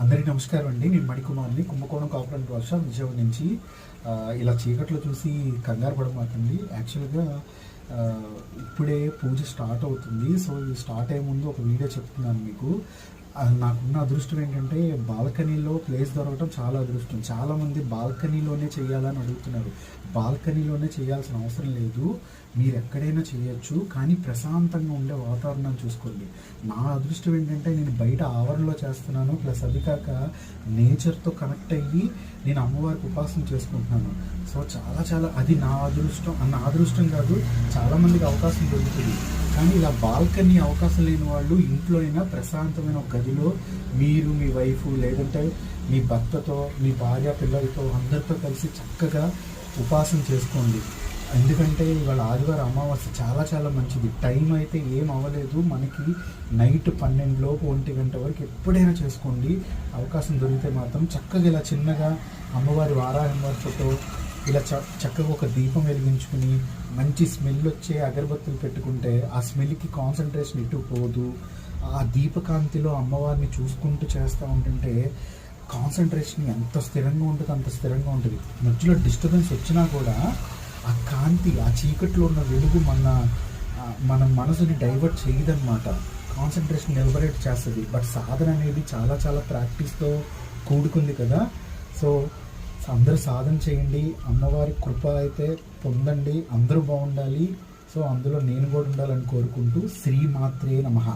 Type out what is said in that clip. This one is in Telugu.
అందరికీ నమస్కారం అండి. నేను మణికుమార్ని, కుంభకోణం కాపురం వర్షం విజయవాడ నుంచి. ఇలా చీకట్లో చూసి కంగారు పడమాకండి. యాక్చువల్గా ఇప్పుడే పూజ స్టార్ట్ అవుతుంది. సో ఈ స్టార్ట్ అయ్యే ముందు ఒక వీడియో చెప్తున్నాను మీకు. నాకున్న అదృష్టం ఏంటంటే బాల్కనీలో ప్లేస్ దొరకడం చాలా అదృష్టం. చాలామంది బాల్కనీలోనే చేయాలని అడుగుతున్నారు. బాల్కనీలోనే చేయాల్సిన అవసరం లేదు, మీరు ఎక్కడైనా చేయొచ్చు, కానీ ప్రశాంతంగా ఉండే వాతావరణం చూసుకోండి. నా అదృష్టం ఏంటంటే నేను బయట ఆవరణలో చేస్తున్నాను, ప్లస్ అది కాక నేచర్తో కనెక్ట్ అయ్యి నేను అమ్మవారికి ఉపాసన చేసుకుంటున్నాను. సో చాలా అది నా అదృష్టం కాదు, చాలామందికి అవకాశం దొరుకుతుంది. కానీ ఇలా బాల్కనీ అవకాశం లేని వాళ్ళు ఇంట్లో అయినా ప్రశాంతమైన ఒక గదిలో మీరు, మీ వైఫ్, లేదంటే మీ భర్తతో, మీ భార్య, పిల్లలతో అందరితో కలిసి చక్కగా ఉపాసన చేసుకోండి. ఎందుకంటే ఇవాళ ఆదివారం అమావాస్య చాలా మంచిది. టైం అయితే ఏం అవ్వలేదు మనకి, నైట్ 12 లోపు 1 గంట వరకు ఎప్పుడైనా చేసుకోండి. అవకాశం దొరికితే మాత్రం చక్కగా ఇలా చిన్నగా అమ్మవారి వారాహమ్మవారి ఫోటో ఇలా చక్కగా ఒక దీపం వెలిగించుకుని మంచి స్మెల్ వచ్చే అగరబత్తులు పెట్టుకుంటే ఆ స్మెల్కి కాన్సన్ట్రేషన్ ఎటు పోదు. ఆ దీపకాంతిలో అమ్మవారిని చూసుకుంటూ చేస్తూ ఉంటుంటే కాన్సన్ట్రేషన్ ఎంత స్థిరంగా ఉంటుంది, అంత స్థిరంగా ఉంటుంది. మధ్యలో డిస్టర్బెన్స్ వచ్చినా కూడా ఆ కాంతి, ఆ చీకట్లో ఉన్న వెలుగు మన మనసుని డైవర్ట్ చేయదన్నమాట. కాన్సన్ట్రేషన్ నిలబడేట్ చేస్తుంది. బట్ సాధన అనేది చాలా ప్రాక్టీస్తో కూడుకుంది కదా. సో అందరూ సాధన చేయండి, అమ్మవారి కృప అయితే పొందండి, అందరూ బాగుండాలి. సో అందులో నేను కూడా ఉండాలని కోరుకుంటూ శ్రీమాత్రే నమః.